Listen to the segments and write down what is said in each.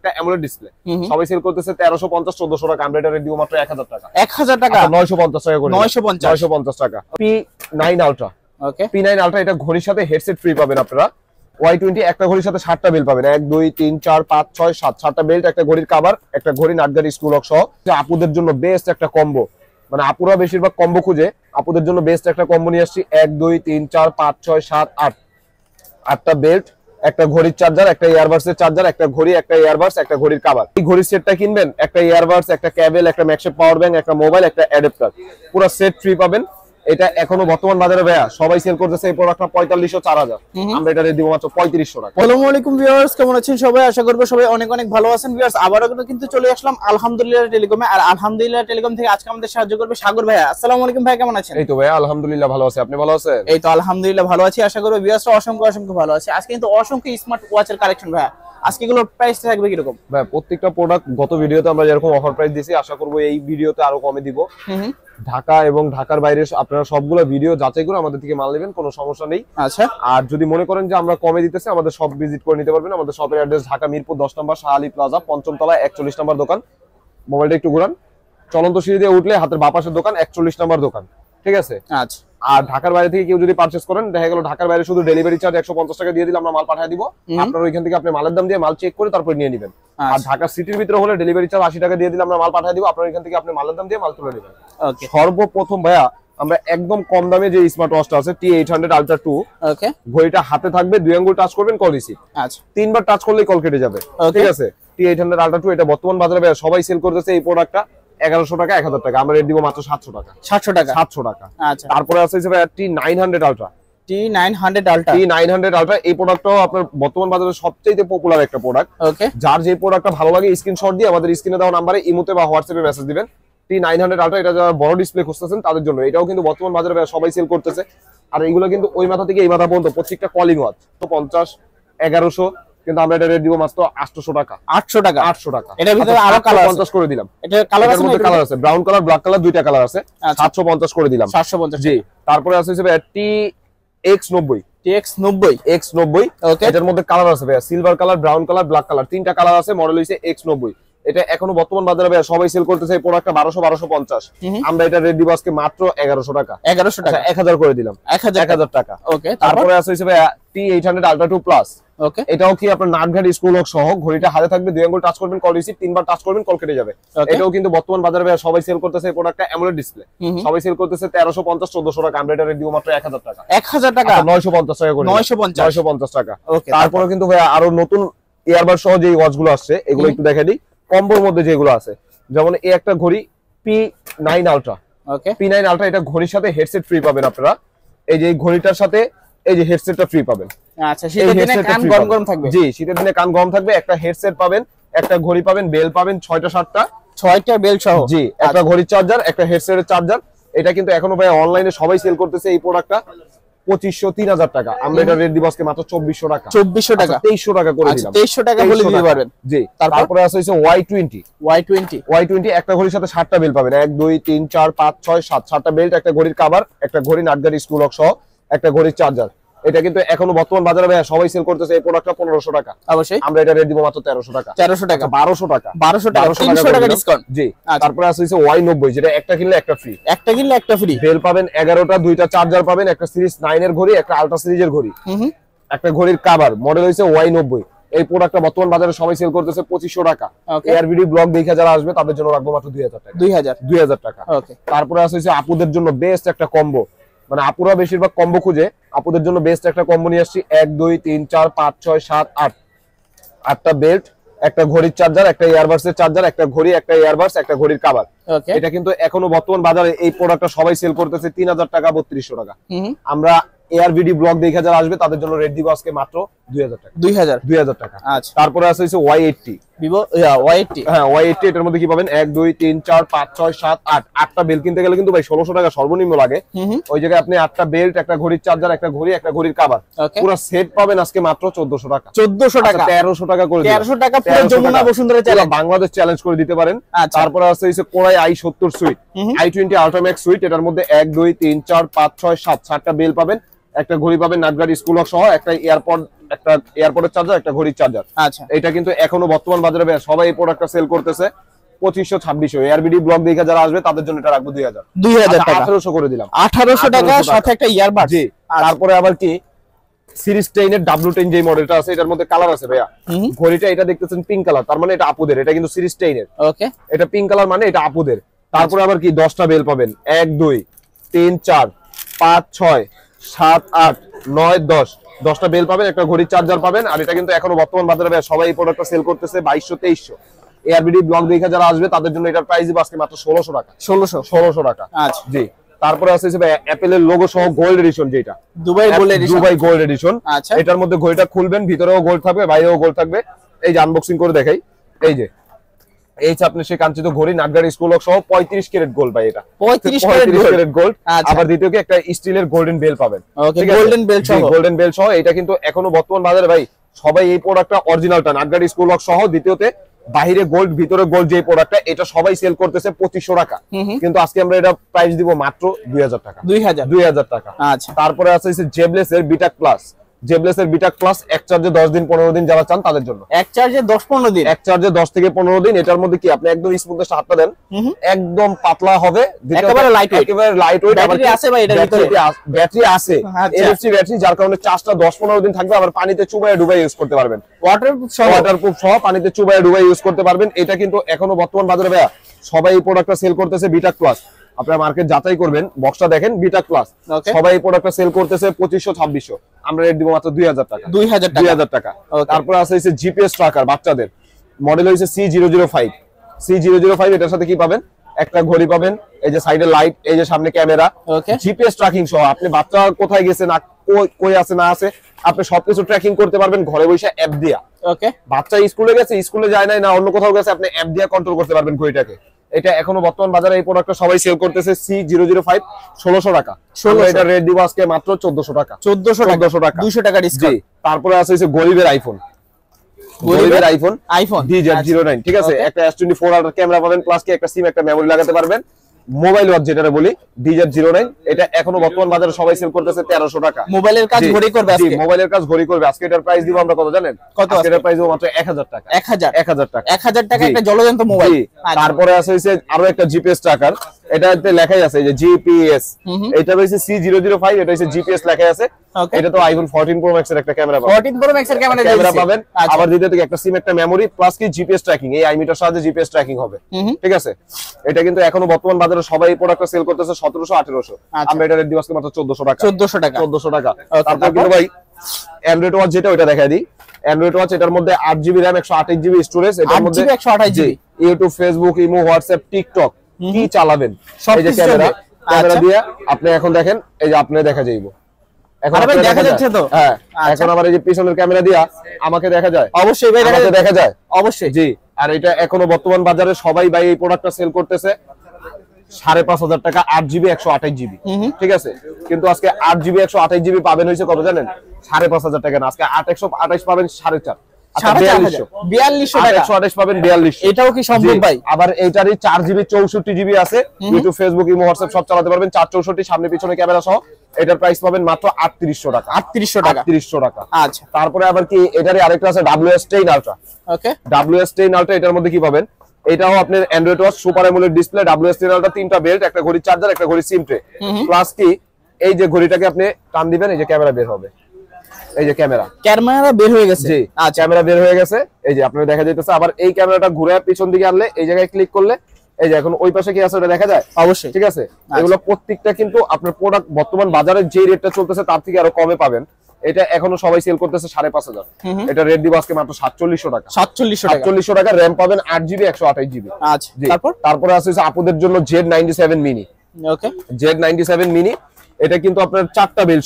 AMOLED display সবাই sell করতেছে 1350 1400 টাকা, আমরা এটা রেট দিব মাত্র 1000 টাকা। 1000 টাকা 950 টাকা করে 950 টাকা। P9 আলট্রা, ওকে P9 আলট্রা এটা ঘড়ির সাথে হেডসেট ফ্রি পাবেন আপনারা। Y20 একটা ঘড়ির সাথে 7টা বেল পাবেন, 1 2 3 4 5 6 7 7টা বেল্ট, একটা ঘড়ির কভার, একটা ঘড়ি নাটগাড়ি স্কুল লক সহ। আপুদের জন্য বেস্ট একটা কম্বো, মানে আপুরা বেশিরভাগ কম্বো খুঁজে, আপুদের জন্য বেস্ট একটা কম্বো নিয়ে আসছি। 1 2 3 4 5 6 7 8 8টা বেল্ট, একটা ঘড়ির চার্জার, একটা ইয়ারবাডসের চার্জার, একটা ঘড়ি, একটা ইয়ারবাডস, একটা ঘড়ির কভার। এই ঘড়ির সেটটা কিনবেন, একটা ইয়ারবাডস, একটা কেবল, একটা ম্যাক্সেপ পাওয়ার ব্যাংক, একটা মোবাইল, একটা অ্যাডাপ্টার, পুরো সেট ফ্রি পাবেন। এটা এখনো বর্তমান বাজারে ভাইয়া সবাই সেল করতেছে এই প্রোডাক্টটা 4500 4000, আমরা এটা রেট দিব মাত্র 3500 টাকা। আসসালামু আলাইকুম ভিউয়ার্স, কেমন আছেন সবাই? আশা করব সবাই অনেক অনেক ভালো আছেন। ভিউয়ার্স আবারো কিন্তু চলে আসলাম আলহামদুলিল্লাহ টেলিকমে, আর আলহামদুলিল্লাহ টেলিকম থেকে আজকে আমাদের সাহায্য করবে সাগর ভাইয়া। আসসালামু আলাইকুম ভাই, কেমন আছেন? এই তো ভাইয়া আলহামদুলিল্লাহ ভালো আছি, আপনি ভালো আছেন? এই তো আলহামদুলিল্লাহ ভালো আছি, আশা করব ভিউয়ার্সরা অসংখ্য ভালো আছে। আজকে কিন্তু অসংখ্য স্মার্ট ওয়াচের কালেকশন ভাইয়া, আজকে এগুলোর প্রাইস থাকবে কি রকম? ভাই প্রত্যেকটা প্রোডাক্ট গত ভিডিওতে আমরা যেরকম অফার প্রাইস দিয়েছি, আশা করব এই ভিডিওতে আরো কমে দিব। ঢাকা এবং ঢাকার বাইরে আপনারা সবগুলো ভিডিও যাচাই করে আমাদের থেকে মাল নেবেন, কোনো সমস্যা নেই। আচ্ছা, আর যদি মনে করেন যে আমরা কমে দিতেছি, আমাদের সব ভিজিট করে নিতে পারবেন। আমাদের শপের অ্যাড্রেস ঢাকা মিরপুর 10 নম্বর শাহালি প্লাজা, 5ম তলায় 41 নম্বর দোকান। মোবাইলটা একটু ঘুরান, চলন্ত সিঁড়ি দিয়ে উঠলে হাতের বাঁ পাশের দোকান, 41 নম্বর দোকান, ঠিক আছে? আচ্ছা। আর ঢাকার বাইরে থেকে কেউ যদি পারচেজ করেন, দেখা গেল ঢাকার বাইরে শুধু ডেলিভারি চার্জ 150 টাকা দিয়ে দিলে আমরা মাল পাঠিয়ে দিব। আপনারা ওইখান থেকে আপনি মালের দাম দিয়ে মাল চেক করে তারপর নিয়ে নেবেন। আর ঢাকা সিটির ভিতরে হলে ডেলিভারি চার্জ 80 টাকা দিয়ে দিলে আমরা মাল পাঠিয়ে দিব। আপনারা এখান থেকে আপনি মালের দাম দিয়ে মাল তুলে নেবেন। ওকে, সর্বপ্রথম ভাইয়া আমরা একদম কম দামে যে স্মার্ট ওয়াচটা আছে T800 Ultra 2, ওকে, ঘড়িটা হাতে থাকবে, 2 আঙ্গুল টাচ করবেন, কল রিসিভ। আচ্ছা, 3বার টাচ করলেই কল কেটে যাবে, ঠিক আছে? T800 Ultra 2 এটা বর্তমান বাজারে ভাইয়া সবাই সেল করতেছে এই প্রোডাক্টটা 1100 টাকা 1000 টাকা, আমরা রেট দিব মাত্র 700 টাকা। 700 টাকা 700 টাকা। আচ্ছা, তারপরে আছে ভাইয়া T900 Ultra, T900 Ultra, T900 Ultra এই প্রোডাক্টটাও আপনার বর্তমান বাজারে সবচেয়ে পপুলার একটা প্রোডাক্ট। ওকে, যার যে প্রোডাক্টটা ভালো লাগে স্ক্রিনশট দিয়ে আমাদের স্ক্রিনে দেওয়া নম্বরে ইমোতে বা হোয়াটসঅ্যাপে মেসেজ দিবেন। T900 Ultra এটা যারা বড় ডিসপ্লে খুঁজতেছেন তাদের জন্য, এটাও কিন্তু বর্তমান বাজারে সবাই সেল করতেছে। আর এইগুলো কিন্তু ওই মাথা থেকে এই মাথা পর্যন্ত প্রত্যেকটা কলিং ওয়াচ তো 50 1100, কিন্তু আমরা এটা রেট দিব মাত্র 800 টাকা। 800 টাকা 800 টাকা। এটার ভিতরে আরো কালার আছে, 50 করে দিলাম। এটা কালার আছে, মধ্যে কালার আছে, ব্রাউন কালার ব্ল্যাক কালার, দুইটা কালার আছে। 750 করে দিলাম। 750, জি। তারপরে আছে TX90, X90, ওকে, এটার মধ্যে কালার আছে ভাইয়া, silver colour, brown colour, black colour, তিনটা কালার আছে। মডেল হইছে X90। এটা এখনো বর্তমান বাজারে ভাইয়া সবাই সেল করতেছে এই প্রোডাক্টটা 1250, আমরা এটা রেট দিব আজকে মাত্র 1100 টাকা। 1100 টাকা, 1000 করে দিলাম, 1000 টাকা। ওকে, তারপরে আছে ভাইয়া T800 Ultra 2 Plus, ওকে, এটাও কি আপনার নাটঘাট স্কুল লক সহ, ঘড়িটা হাতে থাকবে, 2 আঙ্গুল টাচ করবেন, কল রিসিভ, 3বার টাচ করবেন, কল কেটে যাবে। এটাও কিন্তু বর্তমান বাজারে ভাইয়া সবাই সেল করতেছে এই প্রোডাক্টটা অ্যামোলেড ডিসপ্লে, সবাই সেল করতেছে 1350 1400 টাকা, আমরা এটা রেট দিব মাত্র 1000 টাকা। 1000 টাকা 950 টাকা করে, 950 টাকা। ওকে, তারপরে কিন্তু ভাইয়া আরো নতুন ইয়ারবাড সহ যে ওয়াচ গুলো আসছে এগুলো একটু দেখাই দিই। কম্বোর মধ্যে যেগুলো আছে, যেমন এই একটা ঘড়ি P9 Ultra, ওকে, P9 Ultra এটা ঘড়ির সাথে হেডসেট ফ্রি পাবেন আপনারা। এই যে এই ঘড়িটার সাথে এই যে হেডসেটটা ফ্রি পাবেন। আচ্ছা, শীতের দিনে কান গরম থাকবে। জি, শীতের দিনে কান গরম থাকবে। একটা হেডসেট পাবেন, একটা ঘড়ি পাবেন, বেল পাবেন 6টা 7টা বেল সহ। জি, একটা ঘড়ির চার্জার, একটা হেডসেটের চার্জার। এটা কিন্তু এখনো ভাই অনলাইনে সবাই সেল করতেছে এই প্রোডাক্টটা 2500 3000 টাকা, আমরা এটা রেট দিব আজকে মাত্র 2400 টাকা। 2400 টাকা, 2300 টাকা করে দিলাম। 2300 টাকা বলে দিতে পারবেন। জি। তারপরে আছে Y20 একটা ঘড়ির সাথে 7টা বেল পাবেন, 1 2 3 4 5 6 7 7টা বেল্ট, একটা ঘড়ির কভার, একটা ঘড়ি নাটগাড়ি স্কুল লক সহ, একটা ঘড়ির চার্জার। এটা কিন্তু এখনো বর্তমান বাজারে ভাই সবাই সেল করতেছে এই প্রোডাক্টটা 1500 টাকা, অবশ্যই আমরা এটা রেট দিব মাত্র 1300 টাকা। 1300 টাকা 1200 টাকা 300 টাকা ডিসকাউন্ট। জি। তারপরে আছে Y90, যেটা একটা কিনলে একটা ফ্রি, বেল পাবেন 11টা, দুইটা চার্জার পাবেন, একটা সিরিজ 9 এর ঘড়ি, একটা আলট্রা সিরিজের ঘড়ি, একটা ঘড়ির কভার, মডেল হইছে Y90। এই প্রোডাক্টটা বর্তমান বাজারে সবাই সেল করতেছে 2500 টাকা। এআরবিডি ব্লগ দেখে যারা আসবে তাদের জন্য রাখবো মাত্র 2000 টাকা। 2000 টাকা। ওকে। তারপরে আছে আপুদের জন্য বেস্ট একটা কম্বো, মানে আপুরা বেশিরভাগ কম্বো খুঁজে, আপুদের জন্য বেস্ট একটা কম্বো নিয়ে আসছি। 1 2 3 4 5 6 7 8 8টা বেল্ট, একটা ঘড়ির চার্জার, একটা ইয়ারবাডসের চার্জার, একটা ঘড়ি, একটা ইয়ারবাডস, একটা ঘড়ির কভার। এটা কিন্তু এখনো বর্তমান বাজারে এই প্রোডাক্টটা সবাই সেল করতেছে 3000 টাকা 3200 টাকা। আমরা এআরবিডি ব্লগ দেখে যারা আসবে তাদের জন্য রেট দিব আজকে মাত্র 2000 টাকা। 2000 টাকা। আচ্ছা। তারপরে আছে Y80, ভিভো Y80। হ্যাঁ, Y80 এটার মধ্যে কি পাবেন 1 2 3 4 5 6 7 8 8টা বেল কিনতে গেলে কিন্তু ভাই 1600 টাকা সর্বনিম্ন লাগে। ওই জায়গায় আপনি 8টা বেল্ট, একটা ঘড়ির চার্জার, একটা ঘড়ি, একটা ঘড়ির কভার, পুরো সেট পাবেন আজকে মাত্র 1400 টাকা। 1400 টাকা 1300 টাকা করে 1300 টাকা পুরো যমুনা বসুন্ধরা চ্যালেঞ্জ, বাংলাদেশ চ্যালেঞ্জ করে দিতে পারেন। তারপরে আছে core i i70 sweet, i20 ultra max sweet, এটার মধ্যে 1 2 3 4 5 6 7 7টা বেল পাবেন, একটা ঘড়ি পাবেন নাটগাড়ি স্কুল লক সহ, একটা এয়ারপোর্টের চার্জার, একটা ঘড়ির চার্জার। আচ্ছা, এটা কিন্তু এখনো বর্তমান বাজারে সবাই এই প্রোডাক্টটা সেল করতেছে 2500 2600। এআরবিডি ব্লক দেখে যারা আসবে তাদের জন্য এটা রাখবো 2000 টাকা, 1800 করে দিলাম, 1800 টাকা সাথে একটা ইয়ারবাড। জি। তারপরে আবার কি সিরিজ 10 এর W10 যে মডেলটা আছে এটার মধ্যে কালার আছে ভাইয়া। ঘড়িটা এটা দেখতেছেন পিঙ্ক কালার, তার মানে এটা আপুদের, এটা কিন্তু সিরিজ 10 এর। ওকে, এটা পিঙ্ক কালার মানে এটা আপুদের। তারপরে আবার কি 10টা বেল পাবেন, 1 2 3 4 5 6 7 8 9 10, 10টা বেল পাবেন, একটা ঘড়ির চার্জার পাবেন। আর এটা কিন্তু এখনো বর্তমান বাজারে সবাই এই প্রোডাক্টটা সেল করতেছে 2200 2300। এআরবিডি ব্লক দেখে যারা আসবে তাদের জন্য এটার প্রাইস দিব আজকে মাত্র 1600 টাকা। 1600 টাকা। আচ্ছা, জি। তারপরে আছে অ্যাপেলের লোগো সহ গোল্ড এডিশন, যেটা দুবাই গোল্ড এডিশন। আচ্ছা, এটার মধ্যে ঘড়িটা খুলবেন, ভিতরেও গোল্ড থাকবে, বাইরেও গোল্ড থাকবে। এই যে আনবক্সিং করে দেখাই, এই যে আপনি সেই কাঞ্চিত ঘড়ি নাটগাড়ি স্কুল লক সহ 35 ক্যারেট গোল্ড ভাই, এটা 35 ক্যারেট গোল্ড। আবার দ্বিতীয় কি একটা স্টিলের গোল্ডেন বেল পাবেন, গোল্ডেন বেল সহ। এটা কিন্তু এখনো বর্তমান বাজারে ভাই সবাই এই প্রোডাক্টটা অরিজিনালটা নাটগাড়ি স্কুল লক সহ, দ্বিতীয়তে বাহিরে গোল্ড ভিতরে গোল্ড যে প্রোডাক্টটা, এটা সবাই সেল করতেছে 2500 টাকা। কিন্তু আজকে আমরা এটা প্রাইস দিব মাত্র 2000 টাকা। 2000 টাকা। আচ্ছা, তারপরে আছে জেবলেস এর বিটাক প্লাস। জেবলেস এর বিটাক প্লাস এক চার্জে 10 দিন 15 দিন যারা চান তাদের জন্য। এক চার্জে 10-15 দিন, এক চার্জে 10 থেকে 15 দিন। এটার মধ্যে কি আপনি একদম স্মুথনেস হাতটা দেন, একদম পাতলা হবে, একেবারে লাইট ওয়েট। ব্যাটারি আছে ভাই এটার ভিতরে, ব্যাটারি আছে, এনএফসি ব্যাটারি, যার কারণে চার্জটা 10-15 দিন থাকবে। আবার পানিতে চুবাইয়া ডুবাই ইউজ করতে পারবেন, ওয়াটারপ্রুফ সহ পানিতে চুবাইয়া ডুবাই ইউজ করতে পারবেন। এটা কিন্তু এখনো বর্তমান বাজারে ভাইয়া সবাই এই প্রোডাক্টটা সেল করতেছে বিটাক প্লাস। আপনারা মার্কেট যাচাই করবেন, বক্সটা দেখেন, বিটাক প্লাস। সবাই এই প্রোডাক্টটা সেল করতেছে 2500 2600। আমরা রেট দিব মাত্র 2000 টাকা। 2000 টাকা। তারপর আছে জিপিএস ট্র্যাকার বাচ্চাদের, মডেল হইছে C005। C005 এটার সাথে কি পাবেন? একটা ঘড়ি পাবেন, এই যে সাইডে লাইট, এই যে সামনে ক্যামেরা, জিপিএস ট্র্যাকিং সহ। আপনি বাচ্চা কোথায় গেছে না কই আছে না আছে আপনি সবকিছু ট্র্যাকিং করতে পারবেন ঘরে বসে অ্যাপ দিয়া। ওকে, বাচ্চা স্কুলে গেছে, স্কুলে যায় নাই, না অন্য কোথাও গেছে, আপনি অ্যাপ দিয়া কন্ট্রোল করতে পারবেন ঘড়িটাকে। এটা এখনো বর্তমান বাজারে এই প্রোডাক্টটা সবাই সেল করতেছে C005 1600 টাকা। এটা রেট দিব আজকে মাত্র 1400 টাকা। 1400 টাকা, 200 টাকা ডিসকাউন্ট। তারপরে আছে গরিবের আইফোন, আইফোন DZ09, ঠিক আছে। একটা S24 আল্ট্রা ক্যামেরা পাবেন, প্লাস কি একটা সিম, একটা মেমরি লাগাতে পারবেন। মোবাইল ওয়াচ যেটা বলি DZ09, এটা এখনো বর্তমান বাজারে সবাই সেল করতেছে 1300 টাকা। মোবাইলের কাজ ঘড়ি করবে আজকে, মোবাইলের কাজ ঘড়ি করবে আজকে। এটার প্রাইস দিব আমরা কত জানেন? কত? এটার প্রাইস দিব মাত্র 1000 টাকা। 1000 টাকা। 1000 টাকা একটা জ্বলন্ত মোবাইল। তারপরে আছে আরো একটা জিপিএস ট্র্যাকার, এটাতে লেখাই আছে যে জিপিএস। এটা হইছে C005, এটা হইছে জিপিএস লেখাই আছে। এটা তো আইফোন 14 প্রো ম্যাক্স এর একটা ক্যামেরা পাবেন, 14 প্রো ম্যাক্স এর ক্যামেরা পাবেন। আবার দ্বিতীয় থেকে একটা সিম, একটা মেমরি, প্লাস কি জিপিএস ট্র্যাকিং, এই আইমিটার সাহায্যে জিপিএস ট্র্যাকিং হবে, ঠিক আছে। এটা কিন্তু এখনো বর্তমান বাজারে সবাই এই প্রোডাক্টটা সেল করতেছে 1700 1800। আমরা এটা রেট দিব আজকে মাত্র 1400 টাকা। 1400 টাকা। তারপর কিন্তু ভাই অ্যান্ড্রয়েড ওয়াচ যেটা ওটা দেখাই দিই। অ্যান্ড্রয়েড ওয়াচ, এটার মধ্যে 8GB RAM 128GB স্টোরেজ। এটার মধ্যে 128GB, YouTube, Facebook, imo, WhatsApp, TikTok কি চালাবেন, এই যে ক্যামেরা দিয়ে আপনি এখন দেখেন, এই যে আপনি দেখা যাইবো এখন দেখা যাচ্ছে তো। হ্যাঁ, এখন আবার এই যে পিছনের ক্যামেরা দিয়া আমাকে দেখা যায়, অবশ্যই ভাই দেখা যায়, অবশ্যই। জি। আর এটা এখনো বর্তমান বাজারে সবাই ভাই এই প্রোডাক্টটা সেল করতেছে 5500 টাকা, 8GB 128GB, ঠিক আছে। কিন্তু আজকে 8GB 128GB পাবেন হইছে কত জানেন? 5500 টাকা না, আজকে 8128 পাবেন 4.5, 4200 টাকা। 128 পাবেন 4200। এটাও কি সম্ভব ভাই? আবার এইটারই 4GB 64GB আছে, ইউটিউব, ফেসবুক, ইমো, হোয়াটসঅ্যাপ সব চালাতে পারবেন। 464 সামনে পিছনে ক্যামেরা সহ। এটার প্রাইস পাবেন মাত্র 3800 টাকা। 3800 টাকা। আচ্ছা। তারপরে আবার কি এটারই আরেকটা আছে WS10 আলট্রা। ওকে, WS10 আলট্রা, এটার মধ্যে কি পাবেন? এটাও আপনার Android watch, super AMOLED display, WS10 ultra, 3টা বেল্ট, একটা ঘড়ির চার্জার, একটা ঘড়ির সিম ট্রে, প্লাস কি এই যে ঘড়িটাকে আপনি টান দিবেন, এই যে ক্যামেরা বের হবে, এই যে ক্যামেরা বের হয়ে গেছে। জি, ক্যামেরা বের হয়ে গেছে, এই যে আপনারা দেখা যাইতেছে। আবার এই ক্যামেরাটা ঘুরে পিছন দিকে আনলে, এই জায়গায় ক্লিক করলে, এই যে এখন ওই পাশে কি আছে ওটা দেখা যায়, অবশ্যই, ঠিক আছে। এগুলো প্রত্যেকটা কিন্তু আপনার প্রোডাক্ট বর্তমান বাজারে যে রেটটা চলতেছে তার থেকে আরো কমে পাবেন। এটা এখনো সবাই সেল করতেছে 5500। এটা রেট দিব আজকে মাত্র 4700 টাকা। 4700 টাকা। র‍্যাম পাবেন 8GB 128GB। আচ্ছা। তারপরে আছে আপুদের জন্য Z97 মিনি। ওকে, Z97 মিনি, এটা কিন্তু আপনার 4টা বেল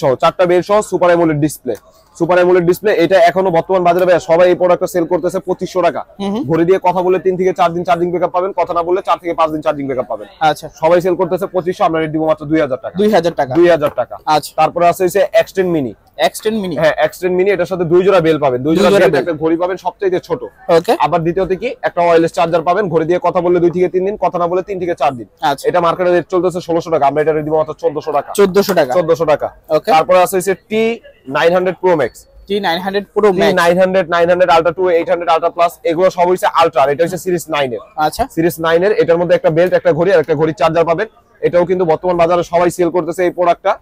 সহ super AMOLED display. Super AMOLED display, এটা এখনো বর্তমান বাজারে ভাই সবাই এই প্রোডাক্টটা সেল করতেছে 2500 টাকা। ঘড়ি দিয়ে কথা বলে 3 থেকে 4 দিন চার্জিং ব্যাকআপ পাবেন, কথা না বললে 4 থেকে 5 দিন চার্জিং ব্যাকআপ পাবেন। আচ্ছা, সবাই সেল করতেছে 2500, আমরা রেট দিব মাত্র 2000 টাকা। 2000 টাকা 2000 টাকা। আচ্ছা, তারপরে আছে হইছে এক্সটেন্ড মিনি। এক্সটেন্ড মিনি, হ্যাঁ এক্সটেন্ড মিনি, এটার সাথে 2 জোড়া বেল পাবেন, 2 জোড়া বেল, একটা ঘড়ি পাবেন সবচেয়ে ছোট। ওকে, আবার দ্বিতীয়তে কি একটা ওয়্যারলেস চার্জার পাবেন, ঘড়ি দিয়ে কথা বললে 2 থেকে 3 দিন, কথা না বলে 3 থেকে 4 দিন। আচ্ছা, এটা মার্কেটে রেট চলতেছে 1600 টাকা, আমরা এটা রেট দিব মাত্র 1400 টাকা। 1400 টাকা 1400 টাকা। ওকে, তারপরে আছে হইছে T900 Pro Max, T900 Pro Max, 900 900 Ultra 2, 800 Ultra Plus, এগুলো সব হইছে আলট্রা। এটা হইছে সিরিজ 9 এর। আচ্ছা, সিরিজ 9 এর, এটার মধ্যে একটা বেল্ট, একটা ঘড়ি আর একটা ঘড়ির চার্জার পাবেন। এটাও কিন্তু বর্তমান বাজারে সবাই সেল করতেছে এই প্রোডাক্টটা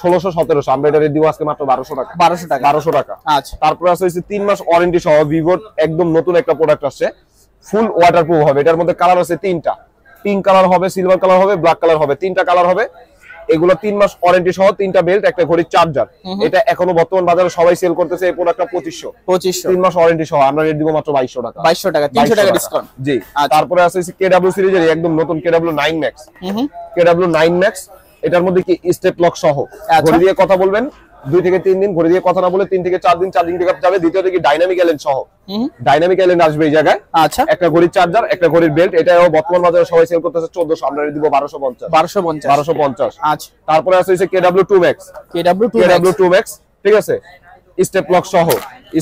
1600 1700, আমরা এটা রেট দিব আজকে মাত্র 1200 টাকা। 1200 টাকা 1200 টাকা। আচ্ছা, তারপরে আছে হইছে 3 মাস ওয়ারেন্টি সহ ভিভোর একদম নতুন একটা প্রোডাক্ট আসছে, ফুল ওয়াটারপ্রুফ হবে। এটার মধ্যে কালার আছে 3টা, পিঙ্ক কালার হবে, সিলভার কালার হবে, ব্ল্যাক কালার হবে, 3টা কালার হবে। এগুলো 3 মাস ওয়ারেন্টি সহ, 3টা বেল্ট, একটা ঘড়ির চার্জার। এটা এখনো বর্তমান বাজারে সবাই সেল করতেছে এই প্রোডাক্টটা 2500। 2500 3 মাস ওয়ারেন্টি সহ, আমরা রেট দিব মাত্র 2200 টাকা। 2200 টাকা, 300 টাকা ডিসকাউন্ট। জি। তারপরে আছে KW সিরিজের একদম নতুন KW9 Max। KW9 Max, এটার মধ্যে কি স্টেপ লক সহ, ঘড়ি দিয়ে কথা বলবেন 2 থেকে 3 দিন, ঘড়ি দিয়ে কথা না বলে 3 থেকে 4 দিন চার্জিং ব্যাকআপ যাবে। দ্বিতীয়ত কি ডাইনামিক এলএন সহ, ডাইনামিক এলএন আসবে এই জায়গায়। আচ্ছা, একটা ঘড়ির চার্জার, একটা ঘড়ির বেল্ট, এটাও বর্তমান বাজারে সবাই সেল করতেছে 1400, আমরা দিব 1250। 1250। আচ্ছা, তারপরে আছে হচ্ছে KW2 Max, KW2 Max, ঠিক আছে, স্টেপ লক সহ,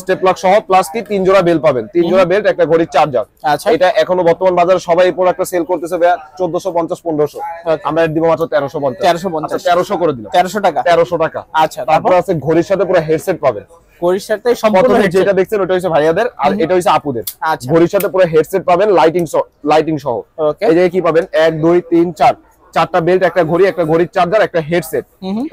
স্টেপ লক সহ প্লাস কি 3 জোড়া বেল পাবেন, 3 জোড়া বেল্ট, একটা ঘড়ির চার্জার। আচ্ছা, এটা এখনো বর্তমান বাজারে সবাই এই প্রোডাক্টটা সেল করতেছে 1450 1500, আমরা এর দিব মাত্র 1350। 1350 করে দিলাম, 1300 টাকা 1300 টাকা। আচ্ছা, তারপর আছে ঘড়ির সাথে পুরো হেডসেট পাবেন। ঘড়ির সাথে সম্পূর্ণ প্রথমে যেটা দেখছেন ওটা হচ্ছে ভাইয়াদের, আর এটা হচ্ছে আপুদের। আচ্ছা, ঘড়ির সাথে পুরো হেডসেট পাবেন, লাইটিং সহ। ওকে, এই যে কি পাবেন 1 2 3 4, 4টা বেল্ট, একটা ঘড়ি, একটা ঘড়ির চার্জার, একটা হেডসেট।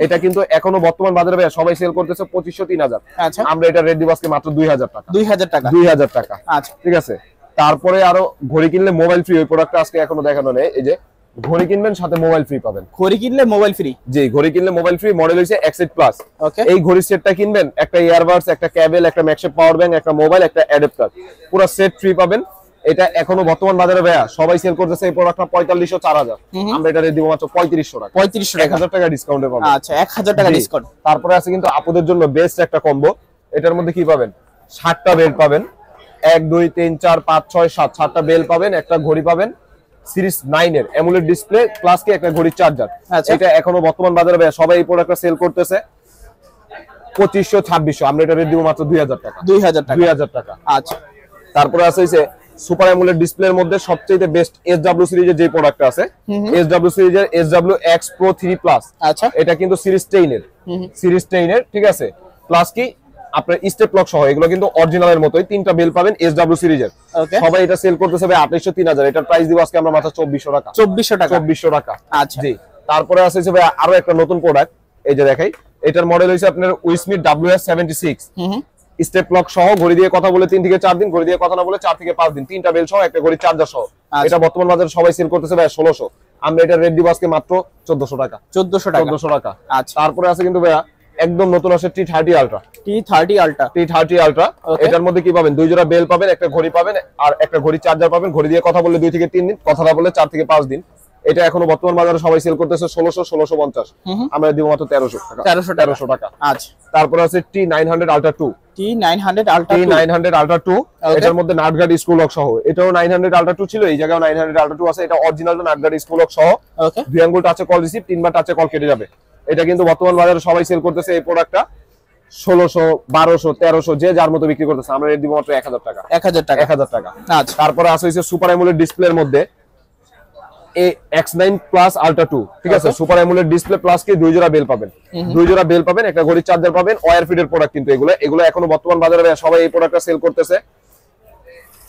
এটা কিন্তু এখনো বর্তমান বাজারে ভাইয়া সবাই সেল করতেছে 2500 3000, আচ্ছা, আমরা এটা রেট দিব আজকে মাত্র 2000 টাকা। 2000 টাকা 2000 টাকা। আচ্ছা, ঠিক আছে। তারপরে আরো ঘড়ি কিনলে মোবাইল ফ্রি, ওই প্রোডাক্টটা আজকে এখনো দেখানো নেই। এই যে ঘড়ি কিনবেন সাথে মোবাইল ফ্রি পাবেন। ঘড়ি কিনলে মোবাইল ফ্রি? জি, ঘড়ি কিনলে মোবাইল ফ্রি, মডেল হইছে X8 প্লাস। ওকে, এই ঘড়ির সেটটা কিনবেন, একটা ইয়ারবাডস, একটা কেবল, একটা ম্যাগসেফ পাওয়ার ব্যাংক, একটা মোবাইল, একটা অ্যাডাপ্টার, পুরো সেট ফ্রি পাবেন। এটা এখনো বর্তমান বাজারে ভাইয়া সবাই সেল করতেছে এই প্রোডাক্টটা 4500 4000, আমরা এটা রেট দিব মাত্র 3500 টাকা। 3500 টাকা, 1000 টাকা ডিসকাউন্টে পাবেন। আচ্ছা, 1000 টাকা ডিসকাউন্ট। তারপরে আছে কিন্তু আপুদের জন্য বেস্ট একটা কম্বো, এটার মধ্যে কি পাবেন 7টা বেল্ট পাবেন, 1 2 3 4 5 6 7, 7টা বেল পাবেন, একটা ঘড়ি পাবেন সিরিজ 9 এর অ্যামোলেড ডিসপ্লে প্লাস কি একটা ঘড়ির চার্জার। এটা এখনো বর্তমান বাজারে ভাইয়া সবাই এই প্রোডাক্টটা সেল করতেছে 2500 2600, আমরা এটা রেট দিব মাত্র 2000 টাকা। 2000 টাকা। আচ্ছা, তারপরে আছে হইছে সুপার অ্যামোলেড ডিসপ্লের মধ্যে সবচেয়ে বেস্ট SW সিরিজের যে প্রোডাক্ট আছে, SW সিরিজের SW X Pro 3 Plus। আচ্ছা, এটা কিন্তু সিরিজ 10 এর, সিরিজ 10 এর, ঠিক আছে, প্লাস কি আপনার স্টেপ লক সহ, এগুলো কিন্তু অরিজিনালের মতোই, 3টা বেল পাবেন SW সিরিজের। সবাই এটা সেল করতেছে ভাই 2800 3000, এটার প্রাইস দিব আজকে আমরা মাত্র 2400 টাকা। 2400 টাকা। আচ্ছা, জি। তারপরে আছে ভাই আরো একটা নতুন প্রোডাক্ট, এই যে দেখাই, এটার মডেল হইছে আপনার উইসমিথ WS76, স্টেপ লক সহ, ঘড়ি দিয়ে কথা বলে 3 থেকে 4 দিন, ঘড়ি দিয়ে কথা না বলে 4 থেকে 5 দিন, 3টা বেল সহ, একটা ঘড়ির চার্জার সহ। এটা বর্তমান বাজারে সবাই সেল করতেছে ভাই 1600, আমরা এটা রেট দিব আজকে মাত্র 1400 টাকা। 1400 টাকা। আচ্ছা, তারপরে আছে কিন্তু ভাইয়া একদম নতুন আসে T30 Ultra। T30 Ultra, এটার মধ্যে কি পাবেন 2 জোড়া বেল পাবেন, একটা ঘড়ি পাবেন, আর একটা ঘড়ির চার্জার পাবেন, ঘড়ি দিয়ে কথা বললে 2 থেকে 3 দিন, কথা না বললে 4 থেকে 5 দিন। এটা এখনো বর্তমান বাজারে সবাই সেল করতেছে 1600 1650, আমরা দিব মাত্র 1300 টাকা। 1300 টাকা। আচ্ছা, তারপর আছে T900 Ultra 2। T900 Ultra 2, এটার মধ্যে নাটগার্ড স্ক্রু লক সহ, এটাও 900 Ultra 2 ছিল, এই জায়গায় 900 Ultra 2 আছে। এটা অরিজিনাল নাটগার্ড স্ক্রু লক সহ, 2 আঙ্গুল টাচে কল রিসিভ, 3বার টাচে কল কেটে যাবে। এটা কিন্তু বর্তমান বাজারে সবাই সেল করতেছে এই প্রোডাক্টটা 1600 1200 1300, যে যার মতো বিক্রি করতেছে, আমরা রেট দিব মাত্র 1000 টাকা। 1000 টাকা। আচ্ছা, তারপরে আছে হইছে সুপার অ্যামোলেড ডিসপ্লের মধ্যে X9 Plus Ultra 2, ঠিক আছে, সুপার অ্যামোলেড ডিসপ্লে প্লাস কি 2 জোড়া বেল পাবেন, 2 জোড়া বেল পাবেন, একটা ঘড়ির চার্জার পাবেন, ওয়্যার ফিডের প্রোডাক্ট কিন্তু এগুলো এখনো বর্তমান বাজারে সবাই এই প্রোডাক্টটা সেল করতেছে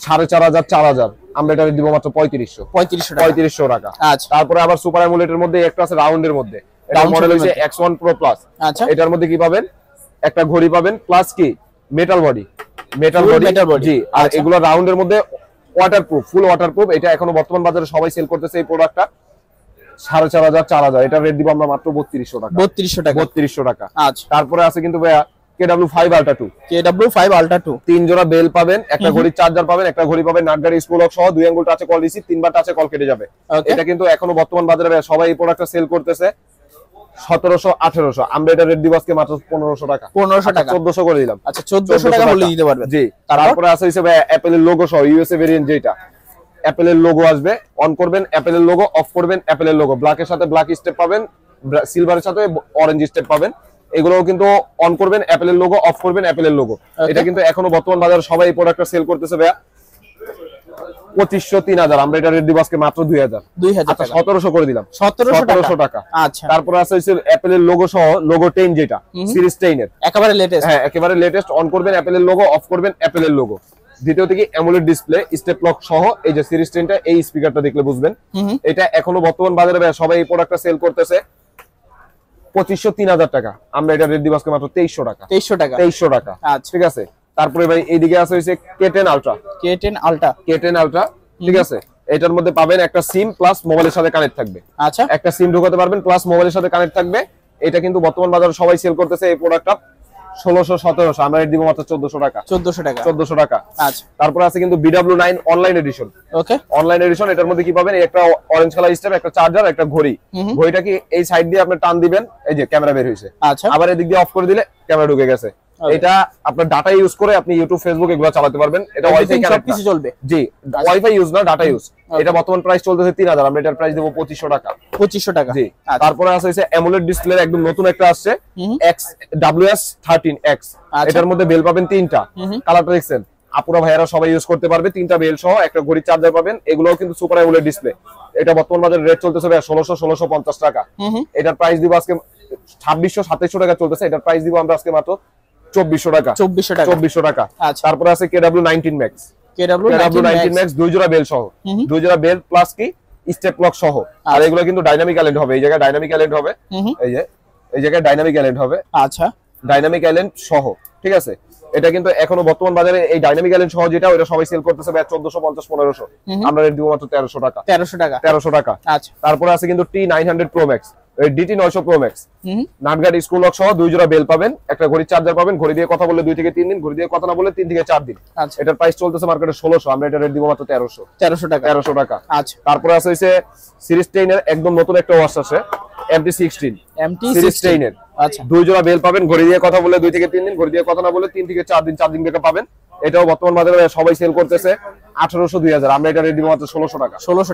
4500 4000, আমরা এটা দিব মাত্র 3500 টাকা। আচ্ছা, তারপরে আবার সুপার অ্যামোলেডের মধ্যে একটা আছে রাউন্ডের মধ্যে, এটা মডেল হইছে X1 Pro Plus। আচ্ছা, এটার মধ্যে কি পাবেন একটা ঘড়ি পাবেন প্লাস কি মেটাল বডি, জি, আর এগুলো রাউন্ডের মধ্যে ওয়াটারপ্রুফ, ফুল ওয়াটারপ্রুফ। এটা এখনো বর্তমান বাজারে সবাই সেল করতেছে এই প্রোডাক্টটা 4500 4000, এটা রেট দিব আমরা মাত্র 3200 টাকা। 3200 টাকা। আচ্ছা, তারপরে আছে কিন্তু ভাইয়া KW5 Ultra 2। KW5 Ultra 2, 3 জোড়া বেল পাবেন, একটা ঘড়ির চার্জার পাবেন, একটা ঘড়ি পাবেন নাটগার্ড স্ক্রু লক সহ, 2 আঙ্গুল টাচে কল রিসিভ, 3বার টাচে কল কেটে যাবে। এটা কিন্তু এখনো বর্তমান বাজারে সবাই এই প্রোডাক্টটা সেল করতেছে 1700 1800, আমরা এটা রেট দিব আজকে মাত্র 1500 টাকা। 1500 টাকা, 1400 করে দিলাম। আচ্ছা 1400 টাকা হলে দিতে পারবেন। জি। তারপরে আছে হিসেবে অ্যাপেলের লোগো সহ ইউএসএ ভেরিয়েন্ট, যেটা অ্যাপেলের লোগো আসবে, অন করবেন অ্যাপেলের লোগো, অফ করবেন অ্যাপেলের লোগো, ব্ল্যাকের সাথে ব্ল্যাক স্টেপ পাবেন, সিলভারের সাথে অরেঞ্জ স্টেপ পাবেন। এগুলোও কিন্তু অন করবেন অ্যাপেলের লোগো, অফ করবেন অ্যাপেলের লোগো। এটা কিন্তু এখনো বর্তমান বাজারে সবাই এই প্রোডাক্টটা সেল করতেছে ভাইয়া 2500 3000, আমরা এটা রেট দিব আজকে মাত্র 2000 টাকা। 1700 করে দিলাম, 1700 টাকা। আচ্ছা, তারপরে আছে হচ্ছে অ্যাপেলের লোগো সহ লোগো 10, যেটা সিরিজ 10 এর একেবারে লেটেস্ট। হ্যাঁ, একেবারে লেটেস্ট। অন করবেন অ্যাপেলের লোগো, অফ করবেন অ্যাপেলের লোগো। দ্বিতীয় থেকে অ্যামোলেড ডিসপ্লে, স্টেপ লক সহ এই যে সিরিজ 10টা, এই স্পিকারটা দেখলে বুঝবেন। এটা এখনো বর্তমান বাজারে সবাই এই প্রোডাক্টটা সেল করতেছে 2500 3000 টাকা, আমরা এটা রেট দিব আজকে মাত্র 2300 টাকা। 2300 টাকা। আচ্ছা, ঠিক আছে। তারপরে ভাই এইদিকে আছে হচ্ছে K10 আলট্রা। K10 আলট্রা, ঠিক আছে। এটার মধ্যে পাবেন একটা সিম প্লাস মোবাইলের সাথে কানেক্ট থাকবে। আচ্ছা, একটা সিম ঢোকাতে পারবেন প্লাস মোবাইলের সাথে কানেক্ট থাকবে। এটা কিন্তু বর্তমান বাজারে সবাই সেল করতেছে এই প্রোডাক্টটা 1600 1700, আমরা রেট দিব মাত্র 1400 টাকা। 1400 টাকা। আচ্ছা, তারপর আছে কিন্তু BW9 অনলাইন এডিশন। ওকে, অনলাইন এডিশন। এটার মধ্যে কি পাবেন, একটা অরেঞ্জ কালার স্টেপ, একটা চার্জার, একটা ঘড়ি। ঘড়িটা কি এই সাইড দিয়ে আপনি টান দিবেন, এই যে ক্যামেরা বের হইছে। আচ্ছা, আবার এদিক দিয়ে অফ করে দিলে ক্যামেরা ঢুকে গেছে। এটা আপনার ডাটা ইউজ করে আপনি ইউটিউব ফেসবুক এগুলো চালাতে পারবেন। এটা ওয়াইফাই কানেক্ট কিছু চলবে। জি, ওয়াইফাই ইউজ না, ডাটা ইউজ। এটা বর্তমান প্রাইস চলতেছে 3000, আমরা এটার প্রাইস দেব 2500 টাকা। 2500 টাকা। জি। তারপরে আছে হচ্ছে অ্যামোলেড ডিসপ্লে, একদম নতুন একটা আসছে XWS13X। এটার মধ্যে বেল পাবেন 3টা, কালারটা দেখছেন, আপুরা ভাইয়ারা সবাই ইউজ করতে পারবে। 3টা বেল সহ একটা ঘড়ি চার্জার পাবেন। এগুলোও কিন্তু সুপার অ্যামোলেড ডিসপ্লে। এটা বর্তমান বাজারে রেট চলতেছে 1650 টাকা। এটার প্রাইস দিব আজকে 2600 2700 টাকা চলতেছে। এটার প্রাইস দিব আমরা আজকে মাত্র 2400 টাকা। 2400 টাকা। তারপরে আছে KW19 Max। KW19 Max 2 জোড়া বেল সহ, 2 জোড়া বেল প্লাস কি স্টেপ লক সহ। আর এগুলো কিন্তু ডাইনামিক আইল্যান্ড হবে, এই জায়গায় ডাইনামিক আইল্যান্ড হবে, এই যে এই জায়গায় ডাইনামিক আইল্যান্ড হবে। আচ্ছা, ডাইনামিক আইল্যান্ড সহ, ঠিক আছে। এটা কিন্তু এখনো বর্তমান বাজারে এই ডাইনামিক আইল্যান্ড সহ যেটা, ওটা সবাই সেল করতেছে 1450 1500, আমরা রেট দিব মাত্র 1300 টাকা। 1300 টাকা। আচ্ছা, তারপরে আছে কিন্তু T900 Pro Max, DT 900 Pro Max, nut guard screw lock সহ 2 জোড়া বেল পাবেন, একটা ঘড়ি চার্জার পাবেন। ঘড়ি দিয়ে কথা বললে 2 থেকে 3 দিন, ঘড়ি দিয়ে কথা না বললে 3 থেকে 4 দিন। এটার প্রাইস চলতেছে মার্কেটে 1600, আমরা এটা রেট দিব মাত্র 1300 টাকা। 1300 টাকা। আচ্ছা, তারপরে আছে হইছে সিরিজ 10 এর একদম নতুন একটা ওয়াচ আছে, MT16 সিরিজ 10 এর। আচ্ছা, 2 জোড়া বেল পাবেন, ঘড়ি দিয়ে কথা বললে 2 থেকে 3 দিন, ঘড়ি দিয়ে কথা না বললে 3 থেকে 4 দিন চার্জিং ব্যাকআপ পাবেন। এটাও বর্তমান বাজারে সবাই সেল করতেছে 1800 2000, আমরা এটা রেট দিব মাত্র 1600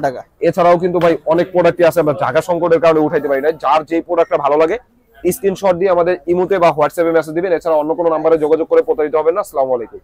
টাকা। এছাড়াও কিন্তু ভাই অনেক প্রোডাক্টই আছে, আমরা জায়গা সংকটের কারণে উঠাইতে পারি না। যার যে প্রোডাক্টটা ভালো লাগে স্ক্রিনশট দিয়ে আমাদের ইমোতে বা হোয়াটসঅ্যাপে মেসেজ দিবেন। এছাড়া অন্য কোনো নম্বরে যোগাযোগ করে প্রতারিত হবেন না। আসসালামু আলাইকুম।